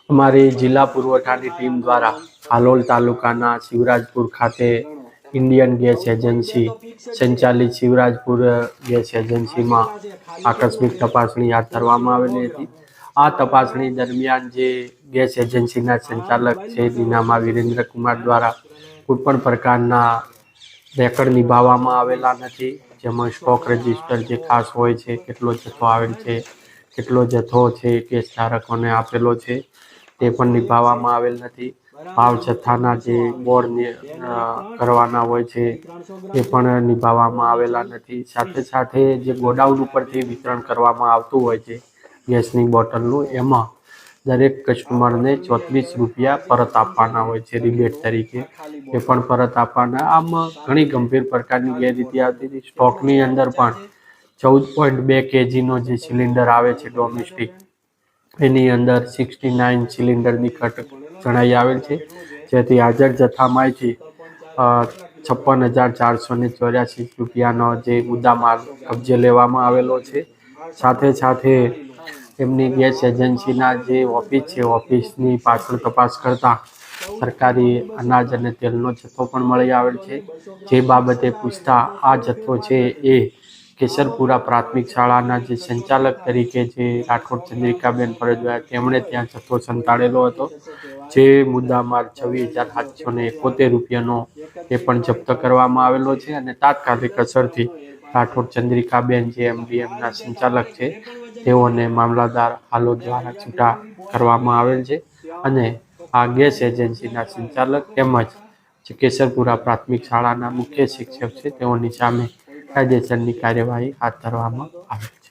અમારી જિલ્લા પુરવઠાની ટીમ દ્વારા હાલોલ તાલુકાના શિવરાજપુર ખાતે ઇન્ડિયન ગેસ એજન્સી સંચાલિત શિવરાજપુર ગેસ એજન્સીમાં આકસ્મિક તપાસણી હાથ ધરવામાં આવેલી હતી। આ તપાસણી દરમિયાન જે ગેસ એજન્સીના સંચાલક છે નીનામા વિરેન્દ્ર કુમાર દ્વારા કોઈપણ પ્રકારના રેકર્ડ નિભાવવામાં આવેલા નથી, જેમાં સ્ટોક રજિસ્ટર જે ખાસ હોય છે, કેટલો જથ્થો આવેલ છે, કેટલો જથ્થો છે ગેસ ધારકોને આપેલો છે તે પણ નિભાવવામાં આવેલ નથી। ભાવ જથ્થાના જે બોર્ડ કરવાના હોય છે એ પણ નિભાવવામાં આવેલા નથી। સાથે સાથે જે ગોડાઉન ઉપરથી વિતરણ કરવામાં આવતું હોય છે ગેસની બોટલનું, એમાં દરેક કસ્ટમરને 34 રૂપિયા પરત આપવાના હોય છે રિબેટ તરીકે, એ પણ પરત આપવાના। આમ ઘણી ગંભીર પ્રકારની ગેરરીતિ આવતી હતી। સ્ટોકની અંદર પણ 14.2 kgનો જે સિલિન્ડર આવે છે ડોમેસ્ટિક, એની અંદર 69 સિલિન્ડરની ઘટ જણાઈ આવેલ છે, જેથી હાજર જથ્થામાંથી 56,484 રૂપિયાનો જે મુદ્દામાલ કબજે લેવામાં આવેલો છે। સાથે સાથે એમની ગેસ એજન્સીના જે ઓફિસ છે, ઓફિસની પાછળ તપાસ કરતાં સરકારી અનાજ અને તેલનો જથ્થો પણ મળી આવેલ છે। જે બાબતે પૂછતા આ જથ્થો છે એ કેસરપુરા પ્રાથમિક શાળાના જે સંચાલક તરીકે જે રાઠોડ ચંદ્રિકાબેન ફરજભાઈ, તેમણે ત્યાં જથ્થો સંતાડેલો હતો। જે મુદ્દામાલ 26,771 રૂપિયાનો એ પણ જપ્ત કરવામાં આવેલો છે અને તાત્કાલિક અસરથી રાઠોડ ચંદ્રિકાબેન જે એમડીએમના સંચાલક છે તેઓને મામલતદાર હાલોલ દ્વારા છૂટા કરવામાં આવેલ છે અને આ ગેસ એજન્સીના સંચાલક તેમજ જે કેસરપુરા પ્રાથમિક શાળાના મુખ્ય શિક્ષક છે તેઓની સામે કાયદેસરની કાર્યવાહી હાથ ધરવામાં આવે છે।